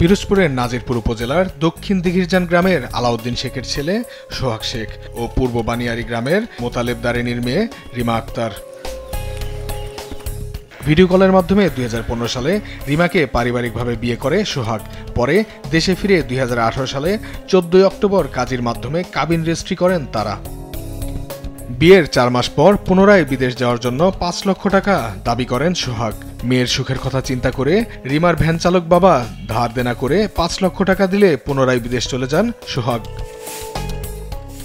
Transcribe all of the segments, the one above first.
পিরোজপুরের নাজিরপুর উপজেলার দক্ষিণ দিঘিরজান গ্রামের আলাউদ্দিন শেখের ছেলে সোহাগ শেখ ও পূর্ব বানিয়ারি গ্রামের মোতালেব দারেনির মেয়ে রিমা আক্তার। ভিডিও কলের মাধ্যমে 2015 সালে রিমাকে পারিবারিকভাবে বিয়ে করে সোহাগ। পরে দেশে ফিরে 2018 সালে 14 অক্টোবর কাজীর মাধ্যমে কাবিন রেজিস্ট্রি করেন তারা। বিয়ের 4 মাস পর পুনরায় বিদেশ যাওয়ার জন্য 5 লক্ষ টাকা দাবি করেন সোহাগ। মেয়ের সুখের কথা চিন্তা করে রিমার ভ্যান চালক বাবা ধার দেনা করে 5 লক্ষ টাকা দিলে পুনরায় বিদেশ চলে যান সোহাগ।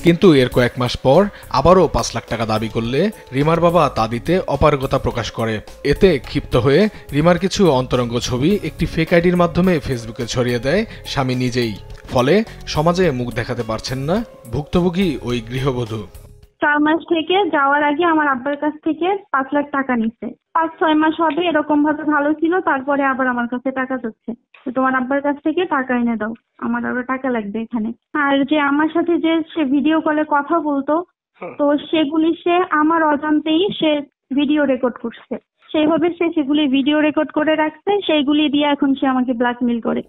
কিন্তু এর কয়েক মাস পর আবারও 5 লাখ টাকা দাবি করলে রিমার বাবা তা দিতে অপারগতা প্রকাশ করে। এতে ক্ষিপ্ত হয়ে রিমার কিছু অন্তরঙ্গ ছবি একটি ফেক আইডির মাধ্যমে ফেসবুকে ছড়িয়ে দেয় স্বামী নিজেই। ফলে সমাজে মুখ দেখাতে পারছেন না ভুক্তভোগী ওই গৃহবধূ। 4 মাস থেকে যাওয়ার আগে আমার আব্বার কাছ থেকে 5 লাখ টাকা নিচ্ছে। 5-6 মাস হবে এরকম ভাবে ভালো ছিল, তারপরে আবার আমার কাছে টাকা চাচ্ছে, তোমার আব্বার কাছ থেকে টাকা এনে দাও, আমার আরো টাকা লাগবে এখানে। আর যে আমার সাথে যে সে ভিডিও কলে কথা বলতো, তো সেগুলি সে আমার অজান্তেই সে ভিডিও রেকর্ড করছে, সেইভাবে সে সেগুলি ভিডিও রেকর্ড করে রাখছে, সেইগুলি দিয়ে এখন সে আমাকে ব্ল্যাকমেইল করে।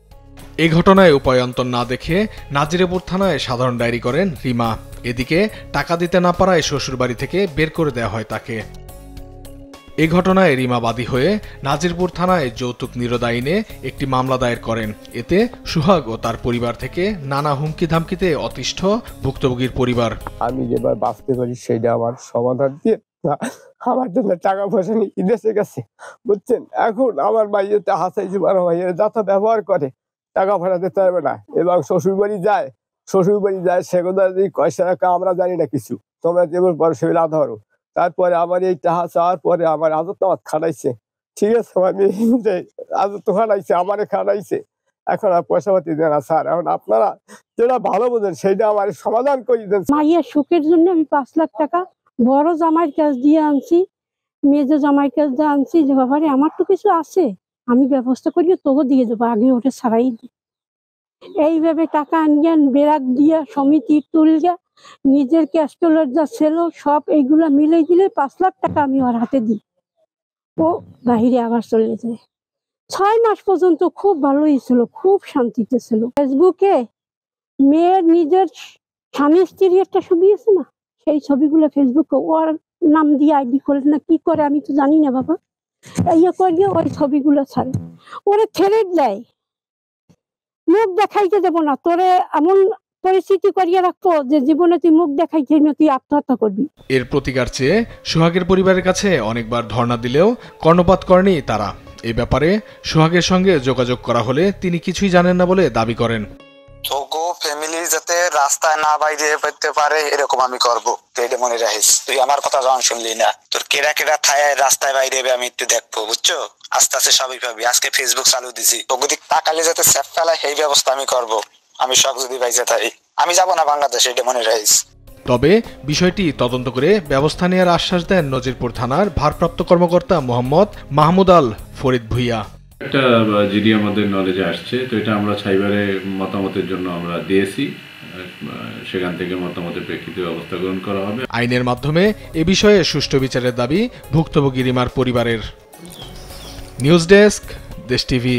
এই ঘটনায় উপায়ন্তর না দেখে নাজিরপুর থানায় সাধারণ ডায়েরি করেন রিমা। এদিকে টাকা দিতে না পারায় শ্বশুরবাড়ি থেকে বের করে দেওয়া হয় তাকে। এই ঘটনায় রিমা বাদী হয়ে নাজিরপুর থানায় যৌতুক নিরোধ আইনে একটি মামলা দায়ের করেন। এতে সোহাগ ও তার পরিবার থেকে নানা হুমকি ধামকিতে অতিষ্ঠ ভুক্তভোগীর পরিবার। আমি যেবার বাঁচতে পারি সেটা আমার সমাধান দিয়ে আমার জন্য টাকা পয়সা নিয়ে দেশে গেছে, বুঝছেন। এখন আমার ভাইয়েতে হাসাইছে, বড় ভাইয়ের যাতা ব্যবহার করে, টাকা ভাড়া দিতে হবে না। এবং শ্বশুরবাড়ি যায় সেগুলো পয়সা রাখা আমরা জানি না কিছু, তোমরা যেমন পরে সেগুলো আধা ধরো। তারপরে আমার এই টাকা চাওয়ার পরে আমার আদত আমার খাটাইছে, ঠিক আছে, আমি আদত খাটাইছে, আমারে খাটাইছে। এখন আর পয়সা পাতি দেন না স্যার, এখন আপনারা যেটা ভালো বোঝেন সেইটা আমার সমাধান করে দেন। মাইয়ের সুখের জন্য আমি 5 লাখ টাকা বড় জামাইয়ের কাছ দিয়ে আনছি, মেজো জামাইয়ের কাছ দিয়ে আনছি, যে বাবারে আমার তো কিছু আছে, আমি ব্যবস্থা করি তোকে দিয়ে দেবো, আগে ওটা ছাড়াই দিই। এইভাবে টাকা আনিয়ে বেরাক দিয়া সমিতি তুলিয়া নিজের ক্যাস্টলের যা ছিল সব এইগুলা মিলাই দিলে 5 লাখ টাকা আমি ওর হাতে দিই, ও বাহিরে আবার চলে যায়। 6 মাস পর্যন্ত খুব ভালোই ছিল, খুব শান্তিতে ছিল। ফেসবুকে মেয়ের নিজের স্বামী স্ত্রীর একটা ছবি আছে না, সেই ছবিগুলো ফেসবুকে ওর নাম দিয়ে আইডি করে না কি করে আমি তো জানি না বাবা, এই করিয়ে ওই ছবিগুলো ছাড়ে, ওরা ছেড়ে দেয়, মুখ দেখাইতে দেবো না, তোরে এমন পরিস্থিতি করিয়ে রাখবো যে জীবনে তুই মুখ দেখাইতে না, তুই আত্মহত্যা করবি। এর প্রতিকার চেয়ে সোহাগের পরিবারের কাছে অনেকবার ধর্ণা দিলেও কর্ণপাত করেনি তারা। এই ব্যাপারে সোহাগের সঙ্গে যোগাযোগ করা হলে তিনি কিছুই জানেন না বলে দাবি করেন। তোগো ফ্যামিলি যাতে রাস্তায় না বাইরে পেতে পারে এরকম আমি করবো, তুই এটা মনে রাখিস। তুই আমার কথা যখন শুনলি না, তোর কেরা কেরা থায় রাস্তায় বাইরে আমি একটু দেখবো, বুঝছো। আস্তে আস্তে সবই পাবি। আজকে ফেসবুক চালু দিছি, তোকে দিক তাকালে যাতে সেফ ফেলায় সেই ব্যবস্থা আমি করবো। আমি সব যদি বাইজে থাকি আমি যাবো না বাংলাদেশ, এটা মনে রাখিস। তবে বিষয়টি তদন্ত করে ব্যবস্থা নেওয়ার আশ্বাস দেন নজিরপুর থানার ভারপ্রাপ্ত কর্মকর্তা মোহাম্মদ মাহমুদ আল ফরিদ ভুইয়া। একটা জিডি আমাদের নলেজে আসছে, তো এটা আমরা সাইবারে মতামতের জন্য আমরা দিয়েছি, সেখান থেকে মতামতের প্রেক্ষিতে ব্যবস্থা গ্রহণ করা হবে। আইনের মাধ্যমে এ বিষয়ে সুষ্ঠু বিচারের দাবি ভুক্তভোগী রিমার পরিবারের। নিউজ ডেস্ক, দেশ টিভি।